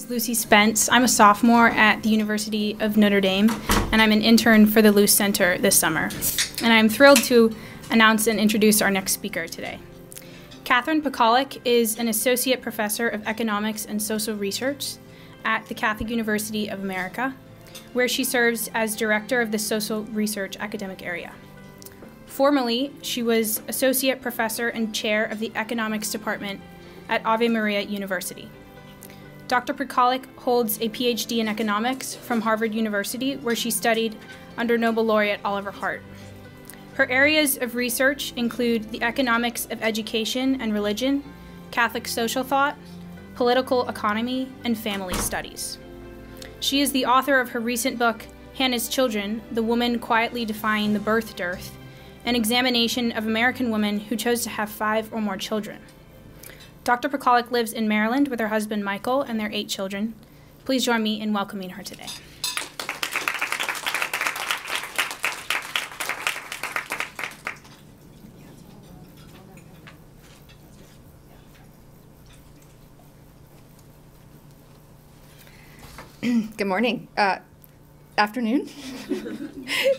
is Lucy Spence. I'm a sophomore at the University of Notre Dame, and I'm an intern for the Luce Center this summer. And I'm thrilled to announce and introduce our next speaker today. Catherine Pakaluk is an associate professor of economics and social research at the Catholic University of America, where she serves as director of the social research academic area. Formerly, she was associate professor and chair of the economics department at Ave Maria University. Dr. Pakaluk holds a PhD in economics from Harvard University, where she studied under Nobel laureate Oliver Hart. Her areas of research include the economics of education and religion, Catholic social thought, political economy, and family studies. She is the author of her recent book, Hannah's Children, The Woman Quietly Defying the Birth Dearth, an examination of American women who chose to have 5 or more children. Dr. Pakaluk lives in Maryland with her husband Michael and their 8 children. Please join me in welcoming her today. Good morning. Afternoon.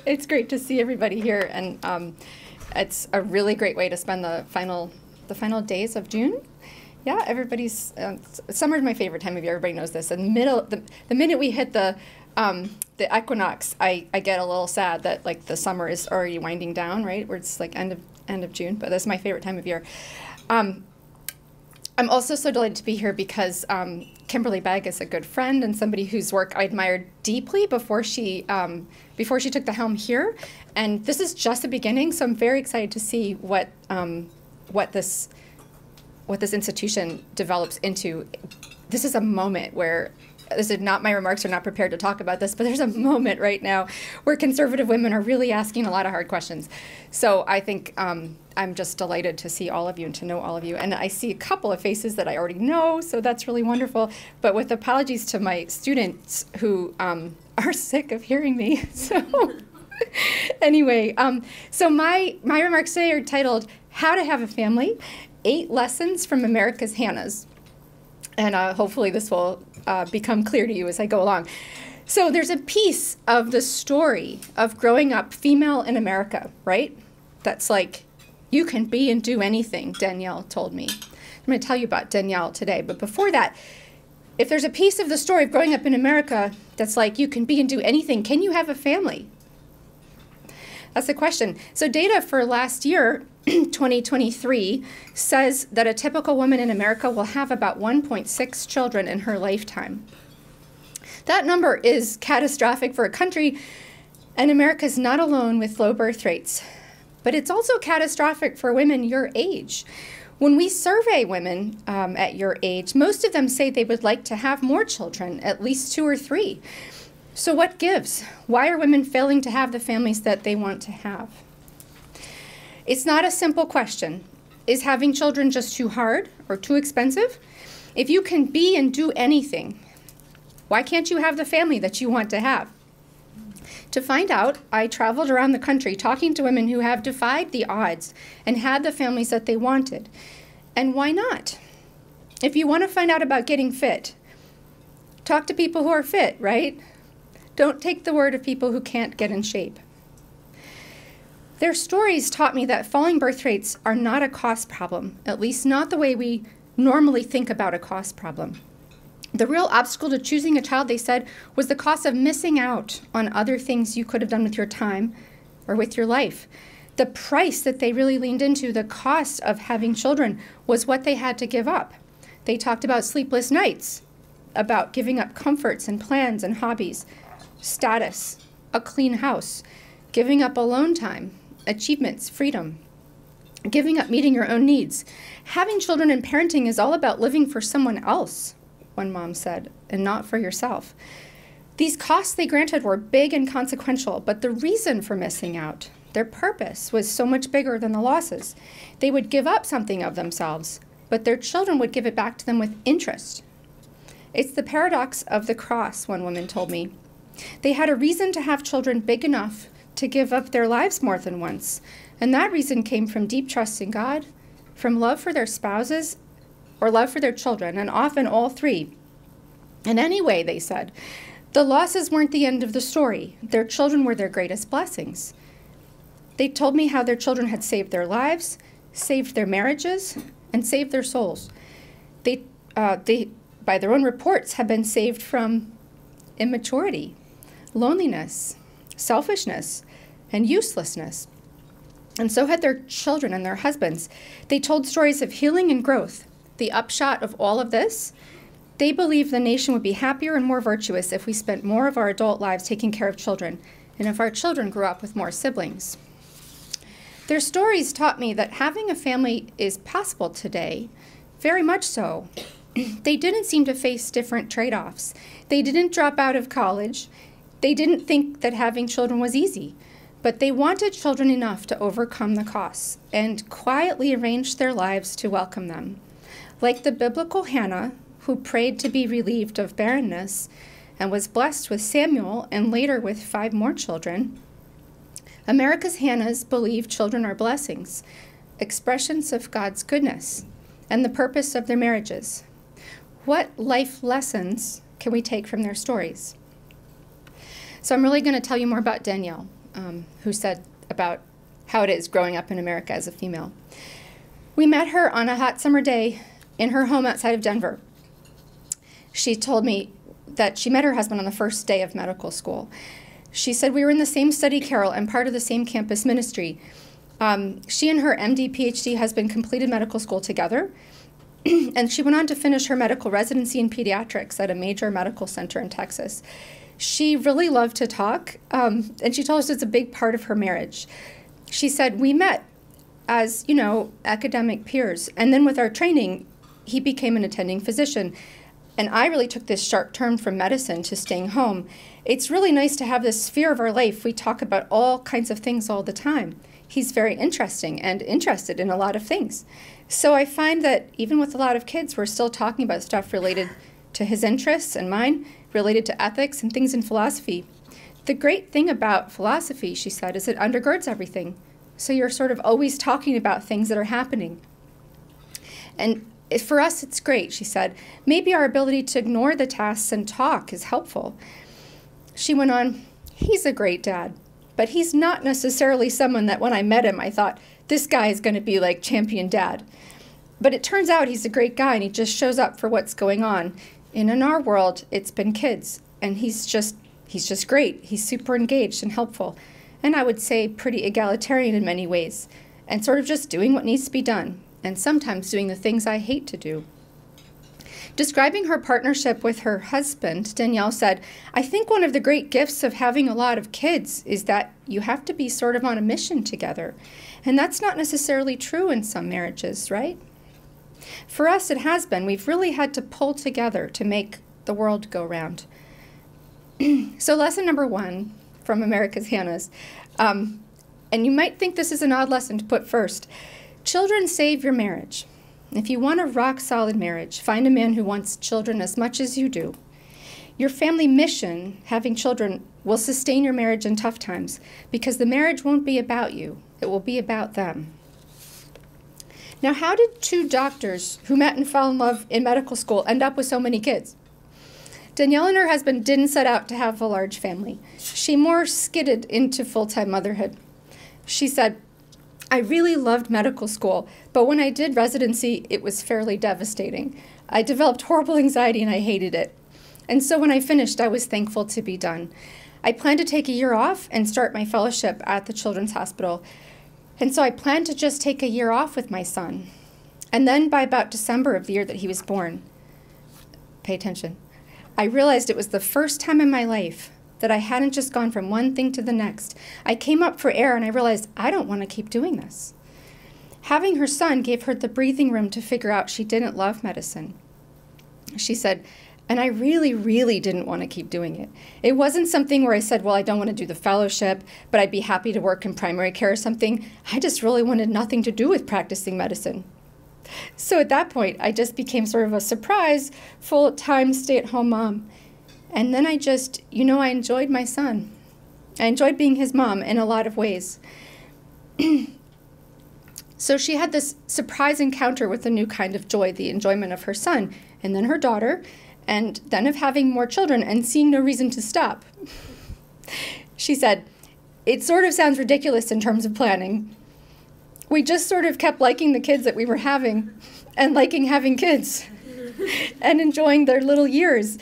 It's great to see everybody here, and it's a really great way to spend the final days of June. Yeah, everybody's summer's my favorite time of year. Everybody knows this. In the minute we hit the equinox, I get a little sad that like the summer is already winding down, right? Where it's like end of June. But that's my favorite time of year. I'm also so delighted to be here because Kimberly Begg is a good friend and somebody whose work I admired deeply before she took the helm here. And this is just the beginning, so I'm very excited to see what this institution develops into. This is a moment where, this is not my remarks, are not prepared to talk about this, but there's a moment right now where conservative women are really asking a lot of hard questions. So I think I'm just delighted to see all of you and to know all of you. And I see a couple of faces that I already know, so that's really wonderful. But with apologies to my students who are sick of hearing me. So anyway, so my remarks today are titled, How to Have a Family, 8 Lessons from America's Hannahs. And hopefully this will become clear to you as I go along. So there's a piece of the story of growing up female in America, right? That's like, you can be and do anything, Danielle told me. I'm going to tell you about Danielle today. But before that, if there's a piece of the story of growing up in America that's like, you can be and do anything, can you have a family? That's the question. So data for last year, 2023, says that a typical woman in America will have about 1.6 children in her lifetime. That number is catastrophic for a country, and America is not alone with low birth rates. But it's also catastrophic for women your age. When we survey women at your age, most of them say they would like to have more children, at least 2 or 3. So what gives? Why are women failing to have the families that they want to have? It's not a simple question. Is having children just too hard or too expensive? If you can be and do anything, why can't you have the family that you want to have? To find out, I traveled around the country talking to women who have defied the odds and had the families that they wanted. And why not? If you want to find out about getting fit, talk to people who are fit, right? Don't take the word of people who can't get in shape. Their stories taught me that falling birth rates are not a cost problem, at least not the way we normally think about a cost problem. The real obstacle to choosing a child, they said, was the cost of missing out on other things you could have done with your time or with your life. The price that they really leaned into, the cost of having children, was what they had to give up. They talked about sleepless nights, about giving up comforts and plans and hobbies, status, a clean house, giving up alone time, achievements, freedom, giving up meeting your own needs. Having children and parenting is all about living for someone else, one mom said, and not for yourself. These costs they granted were big and consequential, but the reason for missing out, their purpose, was so much bigger than the losses. They would give up something of themselves, but their children would give it back to them with interest. It's the paradox of the cross, one woman told me. They had a reason to have children big enough to give up their lives more than once, and that reason came from deep trust in God, from love for their spouses, or love for their children, and often all 3. And anyway, they said, the losses weren't the end of the story. Their children were their greatest blessings. They told me how their children had saved their lives, saved their marriages, and saved their souls. They, by their own reports, have been saved from immaturity, loneliness, selfishness, and uselessness. And so had their children and their husbands. They told stories of healing and growth. The upshot of all of this, they believed the nation would be happier and more virtuous if we spent more of our adult lives taking care of children, and if our children grew up with more siblings. Their stories taught me that having a family is possible today, very much so. They didn't seem to face different trade-offs. They didn't drop out of college. They didn't think that having children was easy, but they wanted children enough to overcome the costs and quietly arranged their lives to welcome them. Like the biblical Hannah, who prayed to be relieved of barrenness and was blessed with Samuel and later with 5 more children, America's Hannahs believe children are blessings, expressions of God's goodness, and the purpose of their marriages. What life lessons can we take from their stories? So I'm really going to tell you more about Danielle, who said about how it is growing up in America as a female. We met her on a hot summer day in her home outside of Denver. She told me that she met her husband on the first day of medical school. She said we were in the same study carrel and part of the same campus ministry. She and her MD, PhD husband completed medical school together, and she went on to finish her medical residency in pediatrics at a major medical center in Texas. She really loved to talk, and she told us it's a big part of her marriage. She said, we met as, academic peers, and then with our training, he became an attending physician. And I really took this sharp turn from medicine to staying home. It's really nice to have this sphere of our life. We talk about all kinds of things all the time. He's very interesting and interested in a lot of things. So I find that even with a lot of kids, we're still talking about stuff related to his interests and mine, related to ethics and things in philosophy. The great thing about philosophy, she said, is it undergirds everything. So you're sort of always talking about things that are happening. And for us, it's great, she said. Maybe our ability to ignore the tasks and talk is helpful. She went on, he's a great dad, but he's not necessarily someone that when I met him, I thought, this guy is going to be like champion dad. But it turns out he's a great guy, and he just shows up for what's going on. And in our world, it's been kids, and he's just great. He's super engaged and helpful, and I would say pretty egalitarian in many ways, and sort of just doing what needs to be done, and sometimes doing the things I hate to do. Describing her partnership with her husband, Danielle said, I think one of the great gifts of having a lot of kids is that you have to be sort of on a mission together. And that's not necessarily true in some marriages, right? For us, it has been. We've really had to pull together to make the world go round. So lesson number 1 from America's Hannahs, and you might think this is an odd lesson to put first. Children save your marriage. If you want a rock-solid marriage, find a man who wants children as much as you do. Your family mission, having children, will sustain your marriage in tough times because the marriage won't be about you. It will be about them. Now, how did 2 doctors who met and fell in love in medical school end up with so many kids? Danielle and her husband didn't set out to have a large family. She more skidded into full-time motherhood. She said, I really loved medical school, but when I did residency, it was fairly devastating. I developed horrible anxiety and I hated it. And so when I finished, I was thankful to be done. I planned to take a year off and start my fellowship at the Children's Hospital. And so I planned to just take a year off with my son. And then by about December of the year that he was born, pay attention, I realized it was the first time in my life that I hadn't just gone from one thing to the next. I came up for air and I realized I don't want to keep doing this. Having her son gave her the breathing room to figure out she didn't love medicine. She said, and I really, really didn't want to keep doing it. It wasn't something where I said, well, I don't want to do the fellowship, but I'd be happy to work in primary care or something. I just really wanted nothing to do with practicing medicine. So at that point, I just became sort of a surprise, full-time stay-at-home mom. And then I just, I enjoyed my son. I enjoyed being his mom in a lot of ways. So she had this surprise encounter with a new kind of joy, the enjoyment of her son, and then her daughter, and then of having more children and seeing no reason to stop. She said, "It sort of sounds ridiculous in terms of planning. We just sort of kept liking the kids that we were having and liking having kids and enjoying their little years.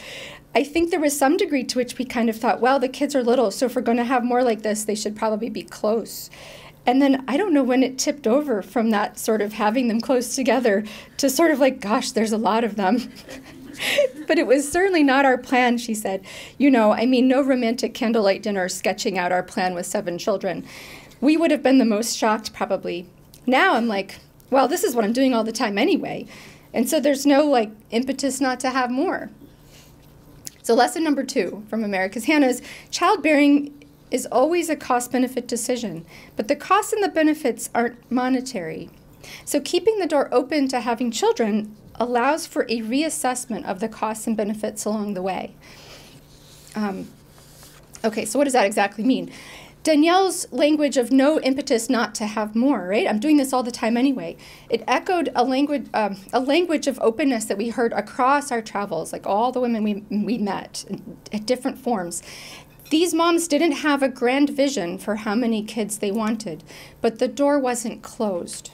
I think there was some degree to which we kind of thought, well, the kids are little, so if we're going to have more like this, they should probably be close." And then I don't know when it tipped over from that sort of having them close together to sort of like, gosh, there's a lot of them. But it was certainly not our plan, she said. No romantic candlelight dinner sketching out our plan with 7 children. We would have been the most shocked, probably. Now I'm like, well, this is what I'm doing all the time anyway. And so there's no, impetus not to have more. So lesson number 2 from America's Hannahs: childbearing is always a cost-benefit decision, but the costs and the benefits aren't monetary. So keeping the door open to having children allows for a reassessment of the costs and benefits along the way. Okay, so what does that exactly mean? Danielle's language of no impetus not to have more, right? I'm doing this all the time anyway. It echoed a language of openness that we heard across our travels, like all the women we met at different forms. These moms didn't have a grand vision for how many kids they wanted, but the door wasn't closed,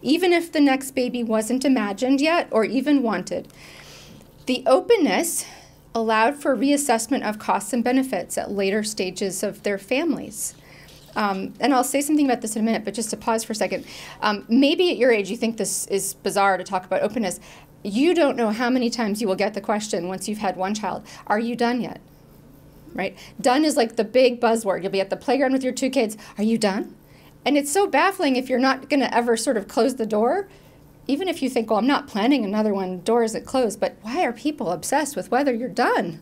even if the next baby wasn't imagined yet or even wanted. The openness allowed for reassessment of costs and benefits at later stages of their families. And I'll say something about this in a minute, but just to pause for a second. Maybe at your age you think this is bizarre to talk about openness. You don't know how many times you will get the question once you've had one child, are you done yet? Right? Done is like the big buzzword. You'll be at the playground with your 2 kids. Are you done? And it's so baffling if you're not going to ever sort of close the door. Even if you think, well, I'm not planning another one, door isn't closed, but why are people obsessed with whether you're done?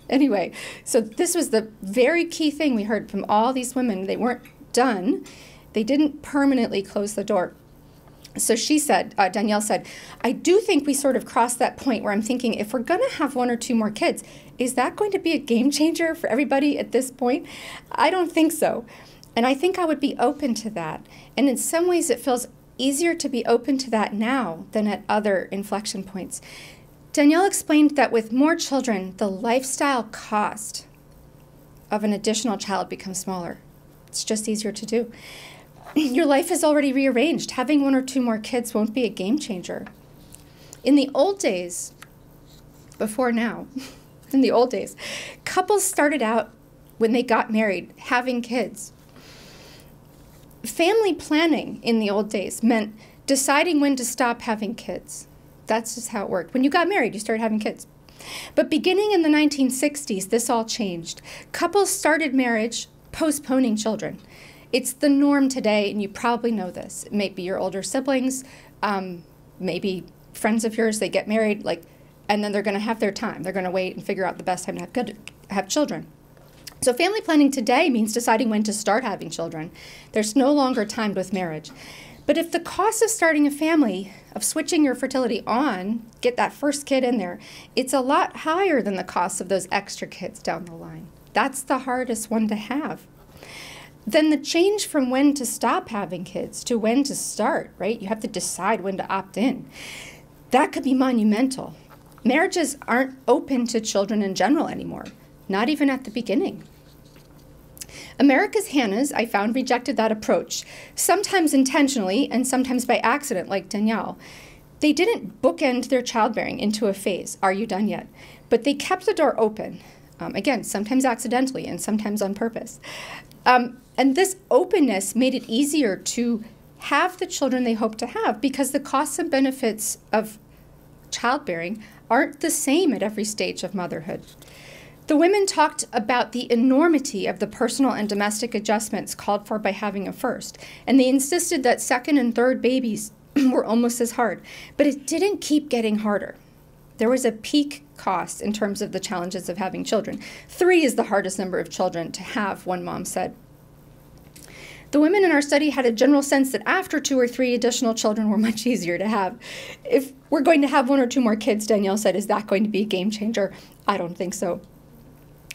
Anyway, so this was the very key thing we heard from all these women. They weren't done. They didn't permanently close the door. So she said, Danielle said, I do think we sort of crossed that point where I'm thinking, if we're going to have 1 or 2 more kids, is that going to be a game changer for everybody at this point? I don't think so. And I think I would be open to that. And in some ways, it feels easier to be open to that now than at other inflection points. Danielle explained that with more children, the lifestyle cost of an additional child becomes smaller. It's just easier to do. Your life is already rearranged. Having 1 or 2 more kids won't be a game changer. In the old days, before now, in the old days, couples started out when they got married having kids. Family planning in the old days meant deciding when to stop having kids. That's just how it worked. When you got married, you started having kids. But beginning in the 1960s, this all changed. Couples started marriage postponing children. It's the norm today, and you probably know this. It may be your older siblings, maybe friends of yours, they get married, and then they're going to have their time. They're going to wait and figure out the best time to have children. So family planning today means deciding when to start having children. There's no longer timed with marriage. But if the cost of starting a family, of switching your fertility on, get that first kid in there, it's a lot higher than the cost of those extra kids down the line. That's the hardest one to have. Then the change from when to stop having kids to when to start, right? You have to decide when to opt in. That could be monumental. Marriages aren't open to children in general anymore, not even at the beginning. America's Hannahs, I found, rejected that approach, sometimes intentionally and sometimes by accident, like Danielle. They didn't bookend their childbearing into a phase, are you done yet? But they kept the door open, again, sometimes accidentally and sometimes on purpose. And this openness made it easier to have the children they hope to have because the costs and benefits of childbearing aren't the same at every stage of motherhood. The women talked about the enormity of the personal and domestic adjustments called for by having a first, and they insisted that 2nd and 3rd babies were almost as hard, but it didn't keep getting harder. There was a peak cost in terms of the challenges of having children. 3 is the hardest number of children to have, one mom said. The women in our study had a general sense that after 2 or 3 additional children were much easier to have. If we're going to have 1 or 2 more kids, Danielle said, is that going to be a game changer? I don't think so.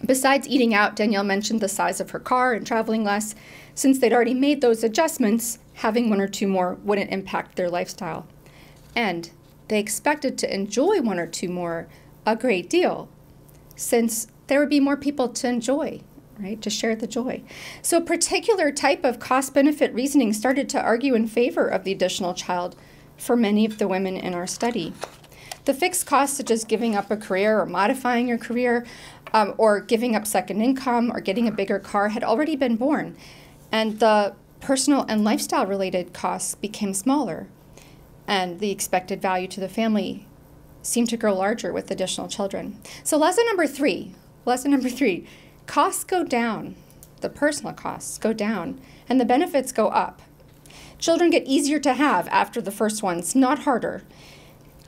Besides eating out, Danielle mentioned the size of her car and traveling less. Since they'd already made those adjustments, having 1 or 2 more wouldn't impact their lifestyle. And they expected to enjoy 1 or 2 more a great deal, since there would be more people to enjoy, right, to share the joy. So a particular type of cost-benefit reasoning started to argue in favor of the additional child for many of the women in our study. The fixed costs, such as giving up a career or modifying your career, or giving up second income or getting a bigger car, had already been borne, and the personal and lifestyle-related costs became smaller, and the expected value to the family seem to grow larger with additional children. So lesson number three, costs go down, the personal costs go down, and the benefits go up. Children get easier to have after the first ones, not harder,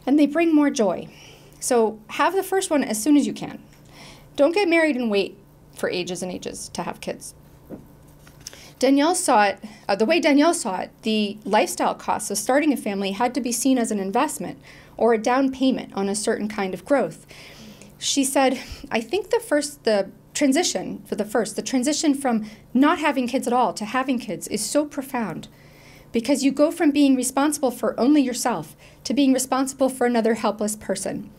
and they bring more joy. So have the first one as soon as you can. Don't get married and wait for ages and ages to have kids. Danielle saw it, the way Danielle saw it, the lifestyle costs of starting a family had to be seen as an investment or a down payment on a certain kind of growth. She said, I think the transition from not having kids at all to having kids is so profound, because you go from being responsible for only yourself to being responsible for another helpless person.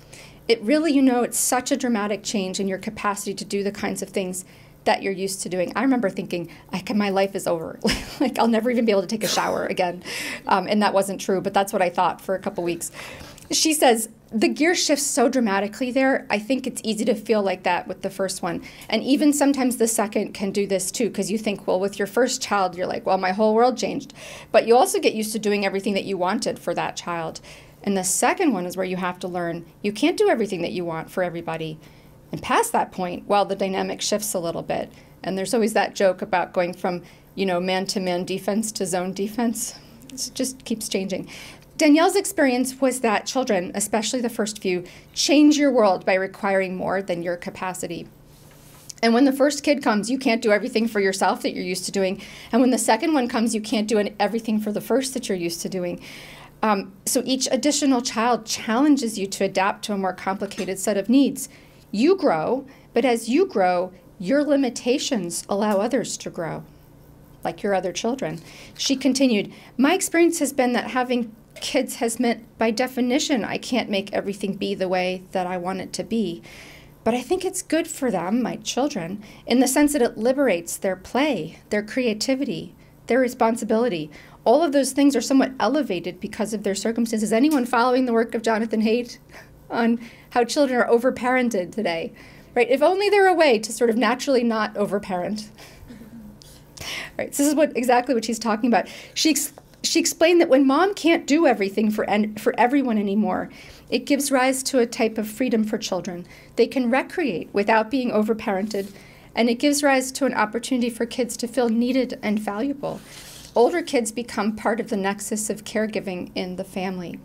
It really, it's such a dramatic change in your capacity to do the kinds of things that you're used to doing. I remember thinking, my life is over. Like, I'll never even be able to take a shower again. And that wasn't true, but that's what I thought for a couple weeks. She says, the gear shifts so dramatically there. I think it's easy to feel like that with the first one. And even sometimes the second can do this too, because you think, well, with your first child, you're like, well, my whole world changed. But you also get used to doing everything that you wanted for that child. And the second one is where you have to learn you can't do everything that you want for everybody. And past that point, well, the dynamic shifts a little bit. And there's always that joke about going from, man-to-man defense to zone defense. It just keeps changing. Danielle's experience was that children, especially the first few, change your world by requiring more than your capacity. And when the first kid comes, you can't do everything for yourself that you're used to doing. And when the second one comes, you can't do everything for the first that you're used to doing. So each additional child challenges you to adapt to a more complicated set of needs. You grow, but as you grow, your limitations allow others to grow, like your other children. She continued, my experience has been that having kids has meant, by definition, I can't make everything be the way that I want it to be. But I think it's good for them, my children, in the sense that it liberates their play, their creativity, their responsibility. All of those things are somewhat elevated because of their circumstances. Anyone following the work of Jonathan Haidt on how children are overparented today, right? If only there were a way to sort of naturally not overparent. Right, so this is exactly what she's talking about. She explained that when mom can't do everything for everyone anymore, it gives rise to a type of freedom for children. They can recreate without being overparented, and it gives rise to an opportunity for kids to feel needed and valuable. Older kids become part of the nexus of caregiving in the family.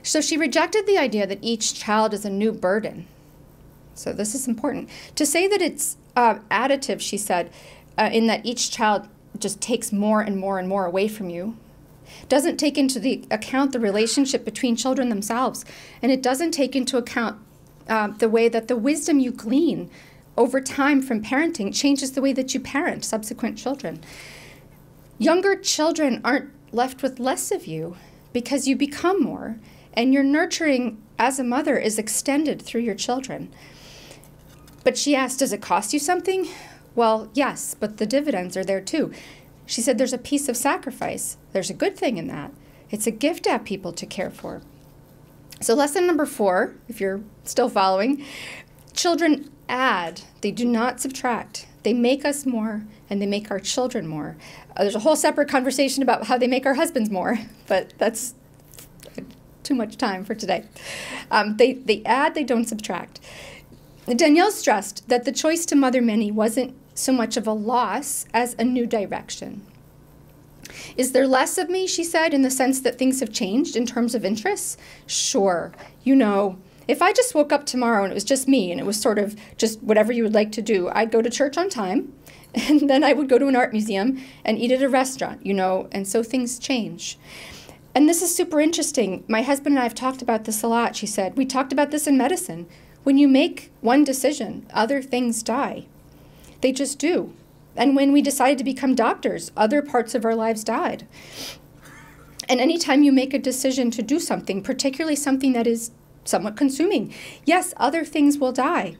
So she rejected the idea that each child is a new burden. So this is important. To say that it's additive, she said, in that each child just takes more and more and more away from you, doesn't take into account the relationship between children themselves, and it doesn't take into account the way that the wisdom you glean over time from parenting changes the way that you parent subsequent children. Younger children aren't left with less of you because you become more, and your nurturing as a mother is extended through your children. But she asked, does it cost you something? Well, yes, but the dividends are there too. She said there's a piece of sacrifice. There's a good thing in that. It's a gift to have people to care for. So lesson number 4, if you're still following, children add, they do not subtract. They make us more, and they make our children more. There's a whole separate conversation about how they make our husbands more, but that's too much time for today. They add, they don't subtract. Danielle stressed that the choice to mother many wasn't so much of a loss as a new direction. Is there less of me, she said, in the sense that things have changed in terms of interests? Sure. If I just woke up tomorrow and it was just me and it was sort of just whatever you would like to do, I'd go to church on time, and then I would go to an art museum and eat at a restaurant, and so things change. And this is super interesting. My husband and I have talked about this a lot, she said. We talked about this in medicine. When you make one decision, other things die. They just do. And when we decided to become doctors, other parts of our lives died. And anytime you make a decision to do something, particularly something that is somewhat consuming. Yes, other things will die,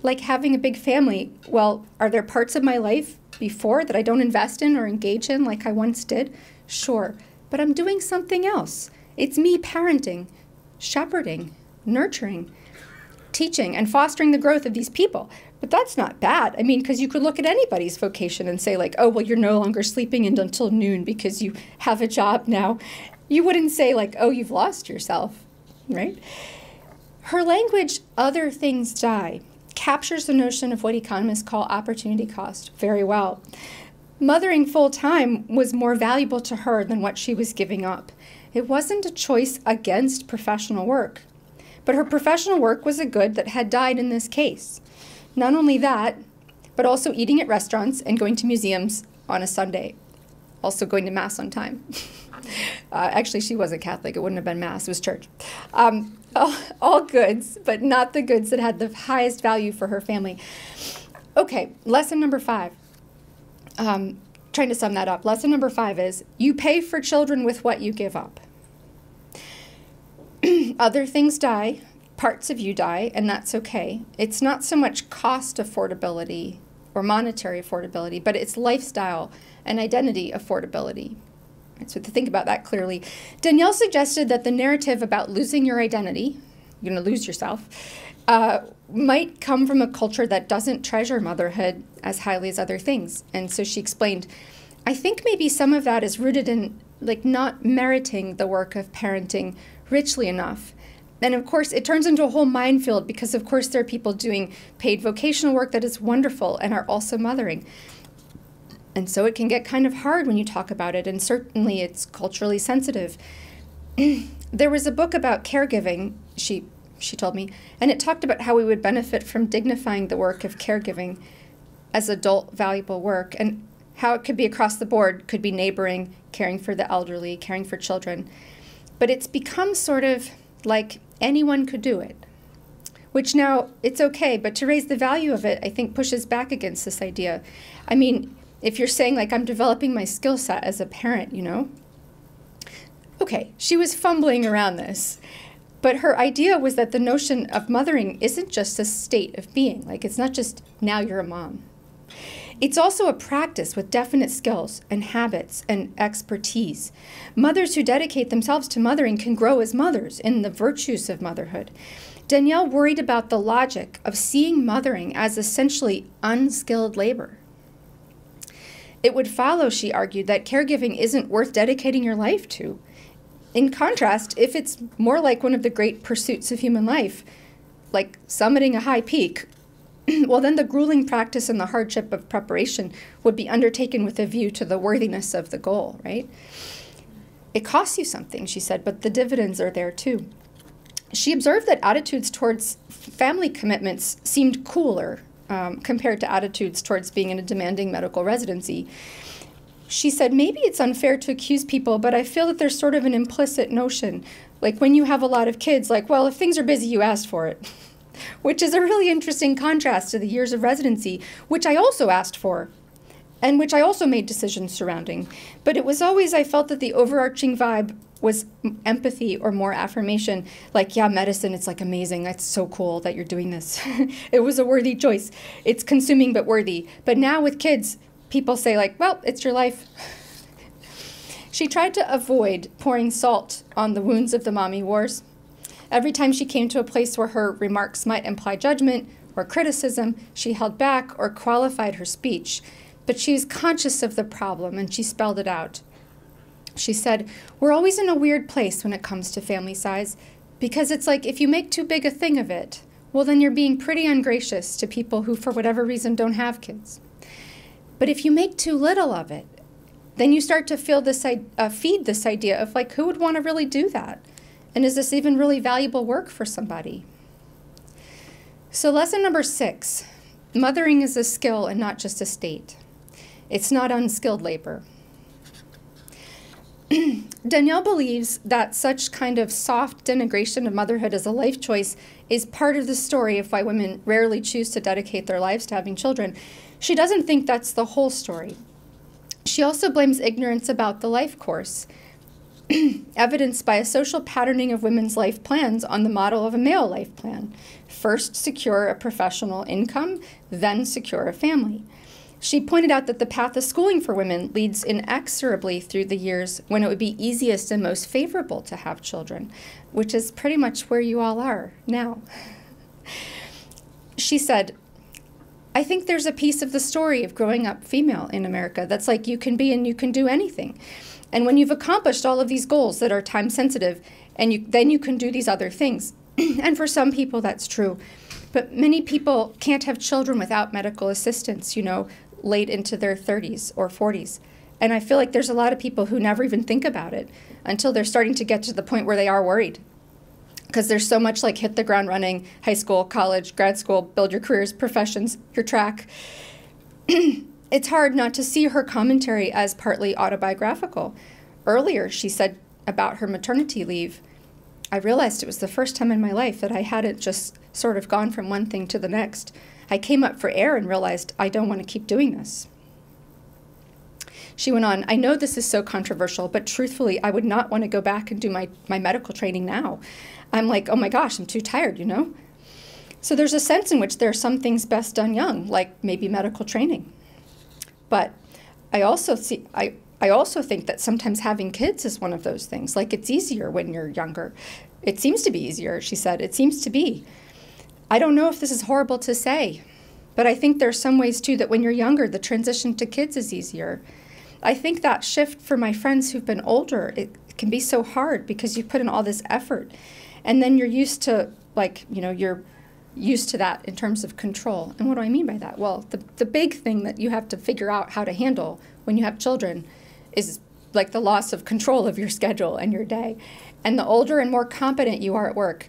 like having a big family. Well, are there parts of my life before that I don't invest in or engage in like I once did? Sure, but I'm doing something else. It's me parenting, shepherding, nurturing, teaching, and fostering the growth of these people. But that's not bad. I mean, because you could look at anybody's vocation and say like, oh, well, you're no longer sleeping in until noon because you have a job now. You wouldn't say like, oh, you've lost yourself, right? Her language, other things die, captures the notion of what economists call opportunity cost very well. Mothering full-time was more valuable to her than what she was giving up. It wasn't a choice against professional work, but her professional work was a good that had died in this case. Not only that, but also eating at restaurants and going to museums on a Sunday, also going to Mass on time. Actually, she wasn't Catholic. It wouldn't have been Mass. It was church. All goods, but not the goods that had the highest value for her family. Okay, lesson number 5. Trying to sum that up. Lesson number 5 is, you pay for children with what you give up. Other things die, parts of you die, and that's okay. It's not so much cost affordability or monetary affordability, but it's lifestyle and identity affordability. So to think about that clearly, Danielle suggested that the narrative about losing your identity, you're going to lose yourself, might come from a culture that doesn't treasure motherhood as highly as other things. And so she explained, I think maybe some of that is rooted in like not meriting the work of parenting richly enough. And of course, it turns into a whole minefield because of course there are people doing paid vocational work that is wonderful and are also mothering. And so it can get kind of hard when you talk about it, and certainly it's culturally sensitive. There was a book about caregiving, she told me, and it talked about how we would benefit from dignifying the work of caregiving as adult valuable work, and how it could be across the board, could be neighboring, caring for the elderly, caring for children. But it's become sort of like anyone could do it, which now it's okay, but to raise the value of it, I think pushes back against this idea. I mean, if you're saying like, I'm developing my skill set as a parent, you know? Okay, she was fumbling around this, but her idea was that the notion of mothering isn't just a state of being. Like, it's not just now you're a mom. It's also a practice with definite skills and habits and expertise. Mothers who dedicate themselves to mothering can grow as mothers in the virtues of motherhood. Danielle worried about the logic of seeing mothering as essentially unskilled labor. It would follow, she argued, that caregiving isn't worth dedicating your life to. In contrast, if it's more like one of the great pursuits of human life, like summiting a high peak, well, then the grueling practice and the hardship of preparation would be undertaken with a view to the worthiness of the goal, right? It costs you something, she said, but the dividends are there too. She observed that attitudes towards family commitments seemed cooler compared to attitudes towards being in a demanding medical residency. She said, maybe it's unfair to accuse people, but I feel that there's sort of an implicit notion, like when you have a lot of kids, like, well, if things are busy, you asked for it, which is a really interesting contrast to the years of residency, which I also asked for, and which I also made decisions surrounding. But it was always, I felt that the overarching vibe was empathy or more affirmation, like, yeah, medicine, it's like amazing, that's so cool that you're doing this. It was a worthy choice. It's consuming but worthy. But now with kids, people say like, well, it's your life. She tried to avoid pouring salt on the wounds of the mommy wars. Every time she came to a place where her remarks might imply judgment or criticism, she held back or qualified her speech. But she was conscious of the problem, and she spelled it out. She said, we're always in a weird place when it comes to family size, because it's like if you make too big a thing of it, well, then you're being pretty ungracious to people who, for whatever reason, don't have kids. But if you make too little of it, then you start to feed this idea of like, who would want to really do that? And is this even really valuable work for somebody? So lesson number 6, mothering is a skill and not just a state. It's not unskilled labor. Danielle believes that such kind of soft denigration of motherhood as a life choice is part of the story of why women rarely choose to dedicate their lives to having children. She doesn't think that's the whole story. She also blames ignorance about the life course. evidenced by a social patterning of women's life plans on the model of a male life plan. First, secure a professional income, then secure a family. She pointed out that the path of schooling for women leads inexorably through the years when it would be easiest and most favorable to have children, which is pretty much where you all are now. She said, I think there's a piece of the story of growing up female in America that's like you can be and you can do anything. And when you've accomplished all of these goals that are time sensitive, then you can do these other things. And for some people, that's true. But many people can't have children without medical assistance, late into their 30s or 40s. And I feel like there's a lot of people who never even think about it until they're starting to get to the point where they are worried. Because there's so much like hit the ground running, high school, college, grad school, build your careers, professions, your track. It's hard not to see her commentary as partly autobiographical. Earlier, she said about her maternity leave, I realized it was the first time in my life that I hadn't just sort of gone from one thing to the next. I came up for air and realized I don't want to keep doing this. She went on, I know this is so controversial, but truthfully, I would not want to go back and do my medical training now. I'm like, oh my gosh, I'm too tired, So there's a sense in which there are some things best done young, like maybe medical training. But I also think that sometimes having kids is one of those things. Like it's easier when you're younger. It seems to be easier, she said. It seems to be. I don't know if this is horrible to say, but I think there's some ways too that when you're younger, the transition to kids is easier. I think that shift for my friends who've been older, it can be so hard because you put in all this effort. And then you're used to you're used to that in terms of control. And what do I mean by that? Well, the big thing that you have to figure out how to handle when you have children is like the loss of control of your schedule and your day. And the older and more competent you are at work,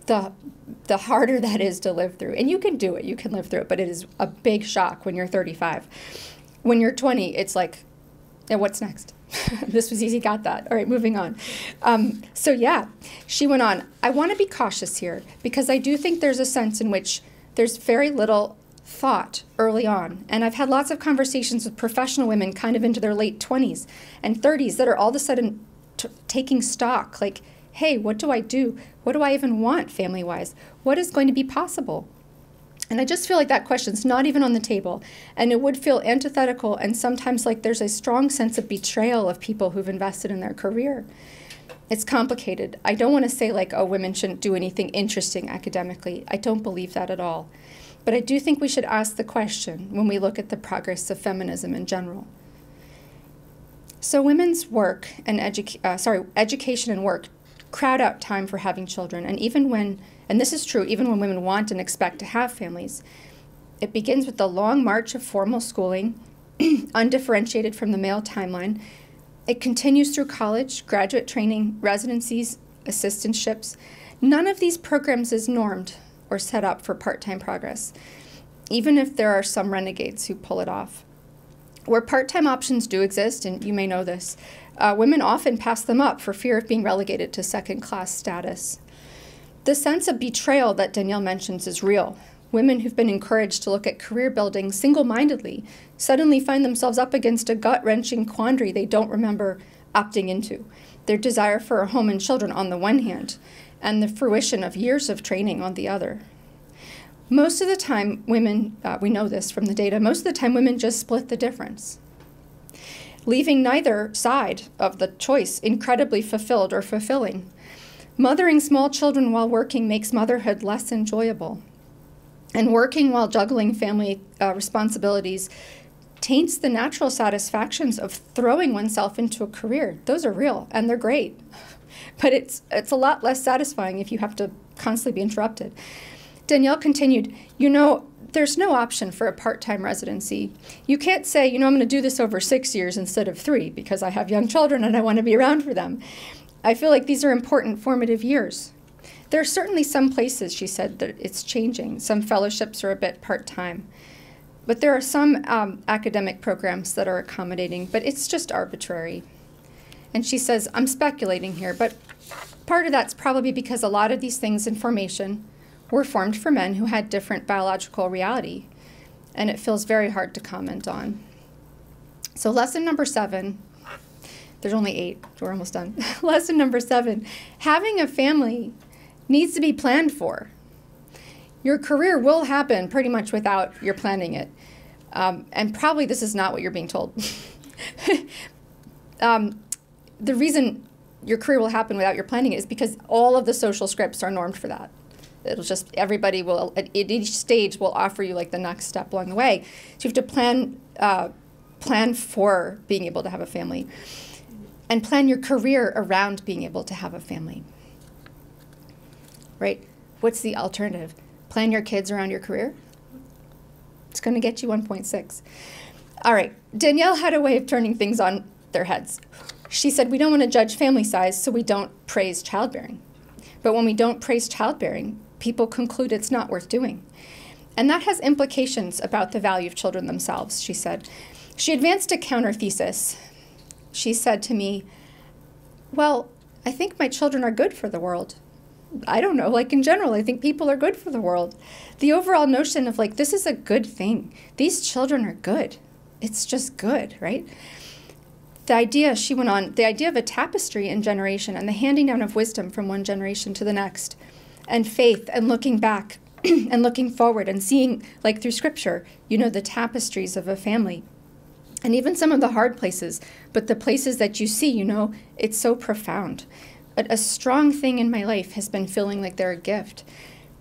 the harder that is to live through. And you can do it, you can live through it, but it is a big shock when you're 35. When you're 20, it's like, what's next? This was easy, got that. All right, moving on. So yeah, she went on, I want to be cautious here because I do think there's a sense in which there's very little thought early on. And I've had lots of conversations with professional women kind of into their late 20s and 30s that are all of a sudden taking stock, like, hey, what do I do? What do I even want family-wise? What is going to be possible? And I just feel like that question's not even on the table. And it would feel antithetical and sometimes like there's a strong sense of betrayal of people who've invested in their career. It's complicated. I don't want to say like, oh, women shouldn't do anything interesting academically. I don't believe that at all. But I do think we should ask the question when we look at the progress of feminism in general. So women's work and education and work crowd out time for having children. And this is true even when women want and expect to have families. It begins with the long march of formal schooling, undifferentiated from the male timeline. It continues through college, graduate training, residencies, assistantships. None of these programs is normed or set up for part-time progress, even if there are some renegades who pull it off. Where part-time options do exist, and you may know this, women often pass them up for fear of being relegated to second-class status. The sense of betrayal that Danielle mentions is real. Women who've been encouraged to look at career building single-mindedly suddenly find themselves up against a gut-wrenching quandary they don't remember opting into. Their desire for a home and children on the one hand, and the fruition of years of training on the other. Most of the time, women, we know this from the data, most of the time women just split the difference, leaving neither side of the choice incredibly fulfilled or fulfilling. Mothering small children while working makes motherhood less enjoyable. And working while juggling family responsibilities taints the natural satisfactions of throwing oneself into a career. Those are real, and they're great. But it's a lot less satisfying if you have to constantly be interrupted. Danielle continued, there's no option for a part-time residency. You can't say, I'm going to do this over 6 years instead of 3 because I have young children and I want to be around for them. I feel like these are important formative years. There are certainly some places, she said, that it's changing. Some fellowships are a bit part-time. But there are some academic programs that are accommodating, but it's just arbitrary. And she says, I'm speculating here, but part of that's probably because a lot of these things in formation were formed for men who had different biological reality, and it feels very hard to comment on. So lesson number 7, There's only 8. We're almost done. Lesson number 7. Having a family needs to be planned for. Your career will happen pretty much without your planning it. And probably this is not what you're being told. The reason your career will happen without your planning it is because all of the social scripts are normed for that. It'll just, everybody will, at each stage will offer you like the next step along the way. So you have to plan for being able to have a family and plan your career around being able to have a family. Right? What's the alternative? Plan your kids around your career? It's going to get you 1.6. All right. Danielle had a way of turning things on their heads. She said, we don't want to judge family size, so we don't praise childbearing. But when we don't praise childbearing, people conclude it's not worth doing. And that has implications about the value of children themselves, she said. She advanced a counter thesis. She said to me, well, I think my children are good for the world. I don't know, like in general, I think people are good for the world. The overall notion of like, this is a good thing. These children are good. It's just good, right? The idea, she went on, the idea of a tapestry in generation and the handing down of wisdom from one generation to the next, and faith and looking back and looking forward and seeing, like through scripture, you know, the tapestries of a family. And even some of the hard places, but the places that you see, you know, it's so profound. A strong thing in my life has been feeling like they're a gift.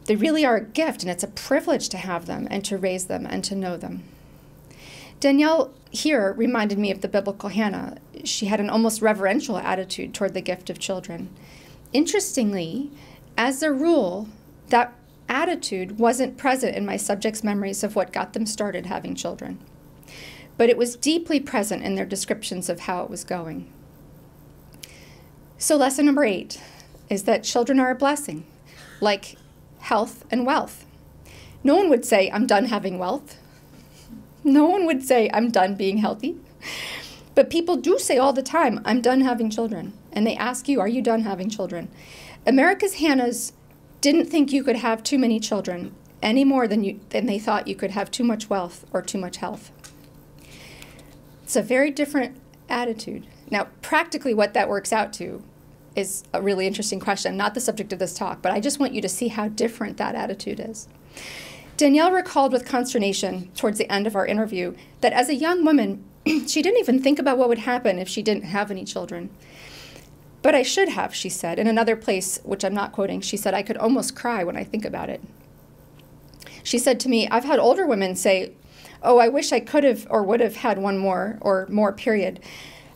They really are a gift, and it's a privilege to have them and to raise them and to know them. Danielle here reminded me of the biblical Hannah. She had an almost reverential attitude toward the gift of children. Interestingly, as a rule, that attitude wasn't present in my subjects' memories of what got them started having children. But it was deeply present in their descriptions of how it was going. So lesson number 8 is that children are a blessing, like health and wealth. No one would say, I'm done having wealth. No one would say, I'm done being healthy. But people do say all the time, I'm done having children. And they ask you, are you done having children? America's Hannahs didn't think you could have too many children any more than they thought you could have too much wealth or too much health. It's a very different attitude. Now, practically what that works out to is a really interesting question, not the subject of this talk, but I just want you to see how different that attitude is. Danielle recalled with consternation towards the end of our interview that as a young woman, she didn't even think about what would happen if she didn't have any children. But I should have, she said. In another place, which I'm not quoting, she said, I could almost cry when I think about it. She said to me, I've had older women say, oh, I wish I could have or would have had one more or more, period.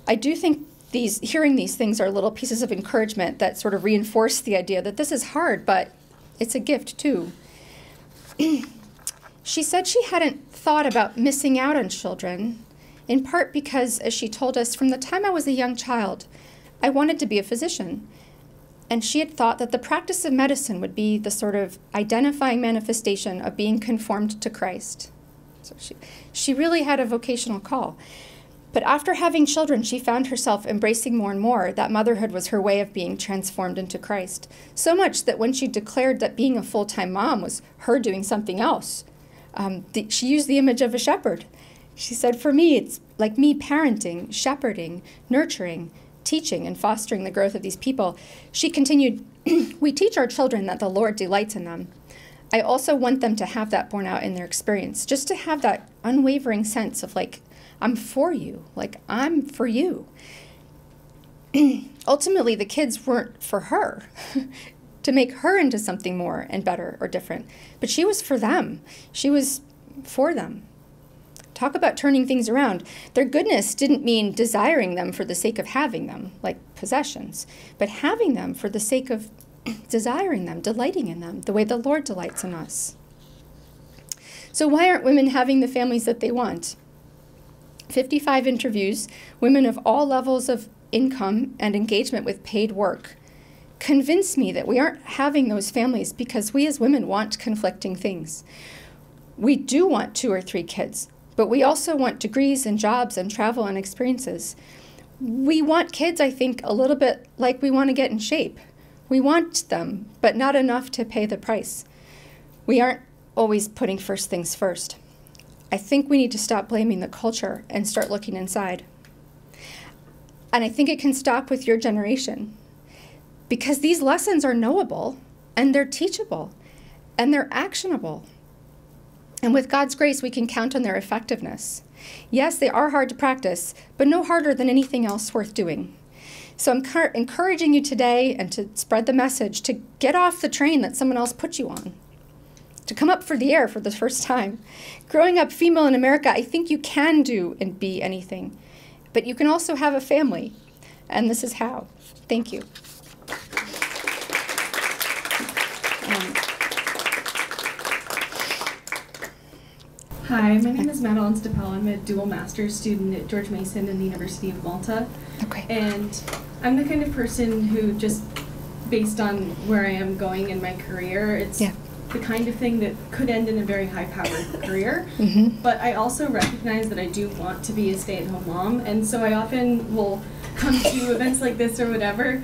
I do think hearing these things are little pieces of encouragement that sort of reinforce the idea that this is hard, but it's a gift too. She said she hadn't thought about missing out on children, in part because, as she told us, from the time I was a young child, I wanted to be a physician. And she had thought that the practice of medicine would be the sort of identifying manifestation of being conformed to Christ. So she really had a vocational call. But after having children, she found herself embracing more and more that motherhood was her way of being transformed into Christ. So much that when she declared that being a full-time mom was her doing something else, she used the image of a shepherd. She said, for me, it's like me parenting, shepherding, nurturing, teaching, and fostering the growth of these people. She continued, we teach our children that the Lord delights in them. I also want them to have that borne out in their experience, just to have that unwavering sense of like, I'm for you, like I'm for you. Ultimately, the kids weren't for her, to make her into something more and better or different, but she was for them. She was for them. Talk about turning things around. Their goodness didn't mean desiring them for the sake of having them, like possessions, but having them for the sake of desiring them, delighting in them, the way the Lord delights in us. So why aren't women having the families that they want? 55 interviews, women of all levels of income and engagement with paid work, convinced me that we aren't having those families because we as women want conflicting things. We do want 2 or 3 kids, but we also want degrees and jobs and travel and experiences. We want kids, I think, a little bit like we want to get in shape. We want them, but not enough to pay the price. We aren't always putting first things first. I think we need to stop blaming the culture and start looking inside. And I think it can stop with your generation, because these lessons are knowable, and they're teachable, and they're actionable. And with God's grace, we can count on their effectiveness. Yes, they are hard to practice, but no harder than anything else worth doing. So I'm encouraging you today, and to spread the message, to get off the train that someone else put you on, to come up for the air for the first time. Growing up female in America, I think you can do and be anything, but you can also have a family, and this is how. Thank you. Hi, my name is Madeline Stapel. I'm a dual master's student at George Mason and the University of Malta. Okay. And I'm the kind of person who just, based on where I am going in my career, it's the kind of thing that could end in a very high-powered career. But I also recognize that I do want to be a stay-at-home mom, and so I often will come to events like this or whatever,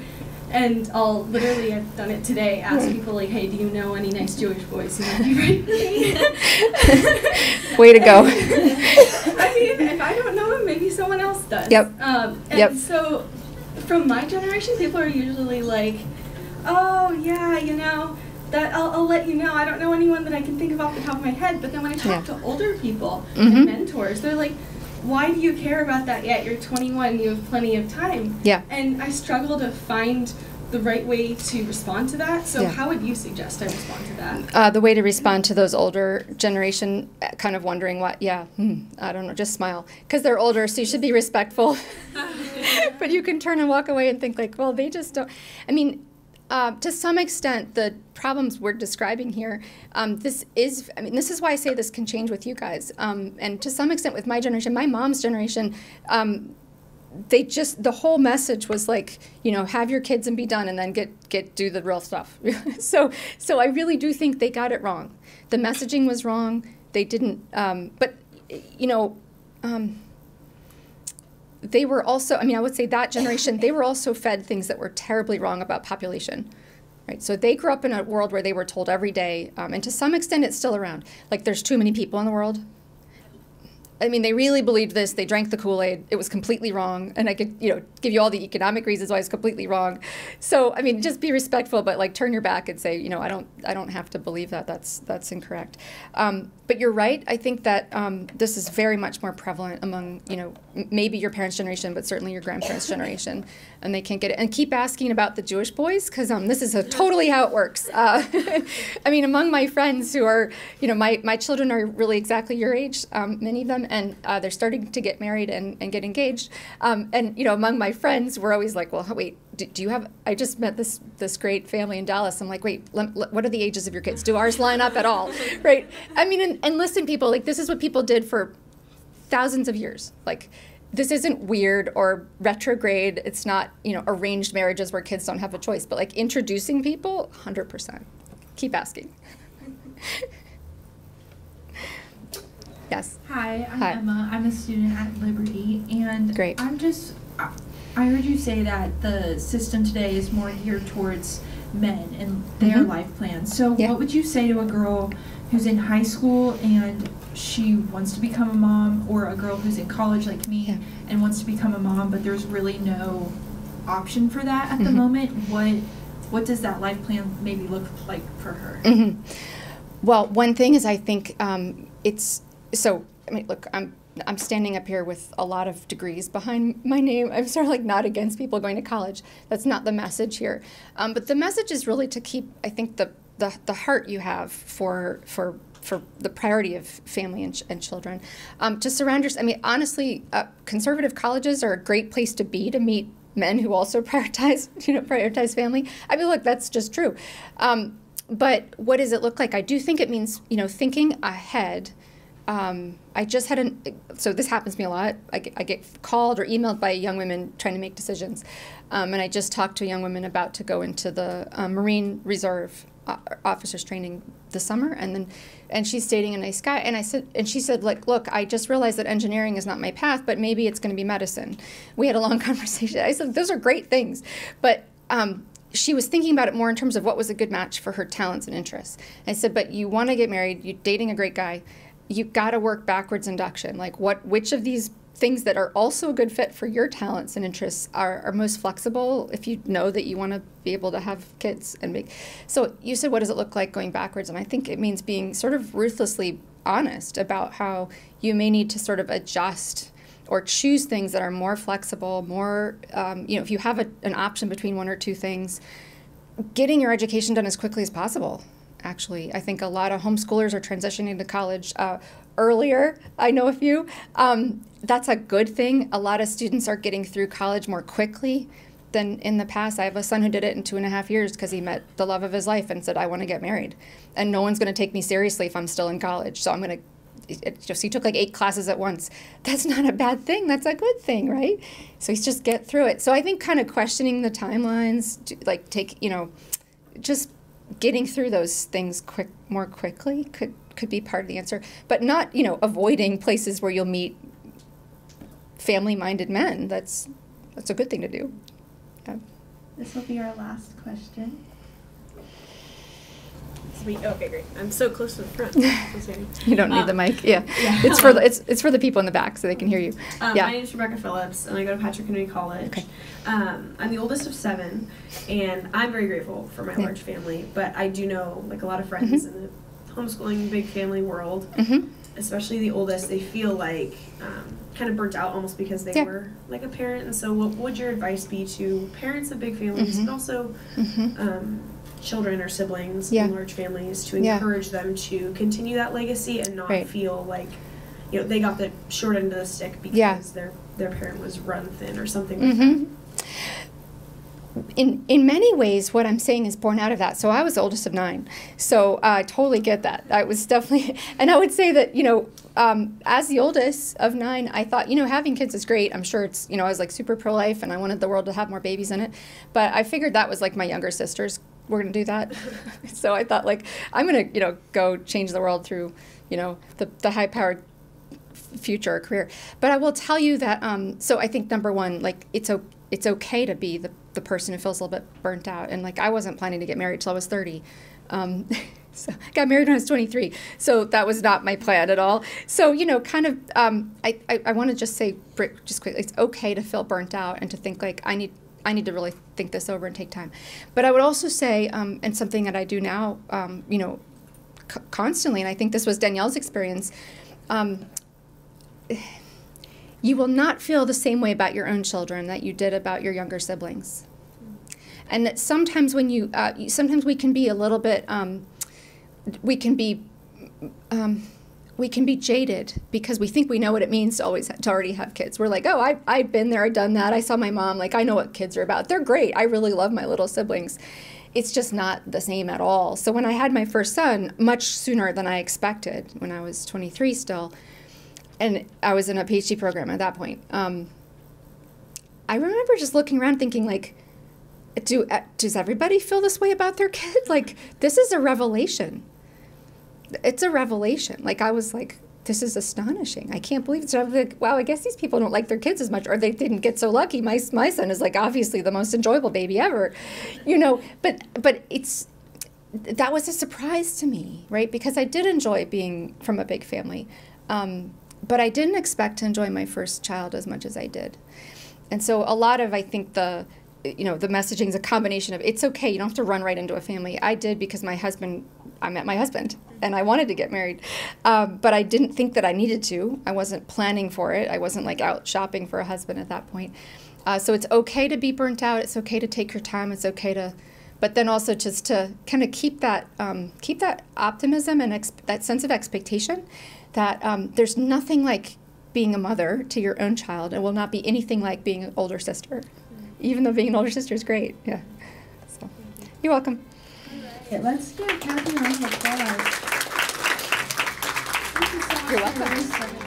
and I'll literally, I've done it today, ask people like, hey, do you know any nice Jewish boys who might be right for me? Way to go. I mean, if I don't know them, maybe someone else does. And so from my generation, people are usually like, oh, yeah, you know, that I'll let you know. I don't know anyone that I can think of off the top of my head. But then when I talk to older people and mentors, they're like, why do you care about that yet? You're 21, you have plenty of time. And I struggle to find the right way to respond to that. So how would you suggest I respond to that? The way to respond to those older generation, kind of wondering what, I don't know, just smile. Because they're older, so you should be respectful. But you can turn and walk away and think like, well, they just don't. I mean, to some extent, the problems we're describing here, this is why I say this can change with you guys. And to some extent with my generation, my mom's generation, the whole message was like, you know, have your kids and be done, and then do the real stuff. So I really do think they got it wrong. The messaging was wrong. They didn't, but, you know, they were also, I would say that generation, they were also fed things that were terribly wrong about population, right? So they grew up in a world where they were told every day, and to some extent it's still around, like there's too many people in the world. I mean, they really believed this. They drank the Kool-Aid. It was completely wrong. And I could, you know, give you all the economic reasons why it's completely wrong. So, I mean, just be respectful, but like turn your back and say, you know, I don't have to believe that. That's incorrect. But you're right. I think that this is very much more prevalent among, you know, maybe your parents' generation, but certainly your grandparents' generation. And they can't get it. And keep asking about the Jewish boys, because this is totally how it works. I mean, among my friends who are, you know, my children are really exactly your age, many of them, and they're starting to get married and get engaged. And, you know, among my friends, we're always like, well, wait, do you have, I just met this great family in Dallas. I'm like, wait, what are the ages of your kids? Do ours line up at all? Right? I mean, and listen, people, like, this is what people did for thousands of years. Like, this isn't weird or retrograde. It's not, you know, arranged marriages where kids don't have a choice. But, like, introducing people, 100%. Keep asking. Yes. Hi, I'm Emma. I'm a student at Liberty, and Great. I heard you say that the system today is more geared towards men and their life plans. So what would you say to a girl who's in high school and she wants to become a mom, or a girl who's in college like me and wants to become a mom, but there's really no option for that at the moment? What does that life plan maybe look like for her? Well, one thing is, I think so, I mean, look, I'm standing up here with a lot of degrees behind my name. I'm sort of like not against people going to college. That's not the message here. But the message is really to keep, I think, the heart you have for the priority of family and children. To surround yourself, I mean, honestly, conservative colleges are a great place to be, to meet men who also prioritize family. I mean, look, that's just true. But what does it look like? I do think it means, you know, thinking ahead. I just had so this happens to me a lot. I get called or emailed by young women trying to make decisions. And I just talked to a young woman about to go into the Marine Reserve officers training this summer, and she's dating a nice guy. And she said, like, look, I just realized that engineering is not my path, but maybe it's going to be medicine. We had a long conversation. I said, those are great things. But she was thinking about it more in terms of what was a good match for her talents and interests. I said, but you want to get married, you're dating a great guy. you got to work backwards induction. Like which of these things that are also a good fit for your talents and interests are most flexible if you know that you want to be able to have kids and make. So you said, what does it look like going backwards? And I think it means being sort of ruthlessly honest about how you may need to sort of adjust or choose things that are more flexible, more, if you have an option between one or two things, getting your education done as quickly as possible. Actually, I think a lot of homeschoolers are transitioning to college earlier. I know a few. That's a good thing. A lot of students are getting through college more quickly than in the past. I have a son who did it in 2.5 years because he met the love of his life and said, I want to get married. And no one's going to take me seriously if I'm still in college. So I'm going to, he took like 8 classes at once. That's not a bad thing. That's a good thing, right? So he's just get through it. So I think kind of questioning the timelines, just getting through those things more quickly could be part of the answer, but not, avoiding places where you'll meet family-minded men. That's a good thing to do. Yeah. This will be our last question. Sweet. Okay, great. I'm so close to the front. You don't need the mic. Yeah. It's for the people in the back so they can hear you. My name is Rebecca Phillips, and I go to Patrick Community College. Okay. I'm the oldest of 7, and I'm very grateful for my large family. But I do know, like a lot of friends in the homeschooling big family world, especially the oldest, they feel like kind of burnt out almost because they were like a parent. And so, what would your advice be to parents of big families, but also children or siblings in large families to encourage them to continue that legacy and not feel like they got the short end of the stick because their parent was run thin or something like that? In many ways, what I'm saying is born out of that. So I was the oldest of 9, so I totally get that. I was definitely, and I would say that as the oldest of 9, I thought having kids is great. I'm sure it's I was like super pro-life and I wanted the world to have more babies in it, but I figured that was like my younger sisters were going to do that. So I thought like I'm going to go change the world through the high-powered future or career. But I will tell you that so I think number one, like it's okay to be the person who feels a little bit burnt out. And like I wasn't planning to get married till I was 30. So I got married when I was 23. So that was not my plan at all. So kind of I want to just say just quickly, it's okay to feel burnt out and to think like I need to really think this over and take time. But I would also say, and something that I do now, constantly, and I think this was Danielle's experience, you will not feel the same way about your own children that you did about your younger siblings. And that sometimes when sometimes we can be a little bit, we can be jaded because we think we know what it means to already have kids. We're like, oh, I've been there, I've done that. I saw my mom. Like, I know what kids are about. They're great. I really love my little siblings. It's just not the same at all. So when I had my first son, much sooner than I expected, when I was 23 still, and I was in a PhD program at that point, I remember just looking around thinking, like, does everybody feel this way about their kids? Like, this is a revelation. It's a revelation. Like, I was like, this is astonishing. I can't believe it. So I was like, wow, I guess these people don't like their kids as much, or they didn't get so lucky. My son is like obviously the most enjoyable baby ever, but that was a surprise to me, right? Because I did enjoy being from a big family, but I didn't expect to enjoy my first child as much as I did. And so a lot of, I think, the messaging is a combination of it's okay, you don't have to run right into a family. I did because I met my husband and I wanted to get married. But I didn't think that I needed to. I wasn't planning for it. I wasn't like out shopping for a husband at that point. So it's okay to be burnt out. It's okay to take your time. It's okay to, but then also just to kind of keep that optimism and that sense of expectation that there's nothing like being a mother to your own child. It will not be anything like being an older sister. Even though being an older sister is great. Yeah. So, you're welcome. All right, let's give Kathy a round of applause. You're welcome.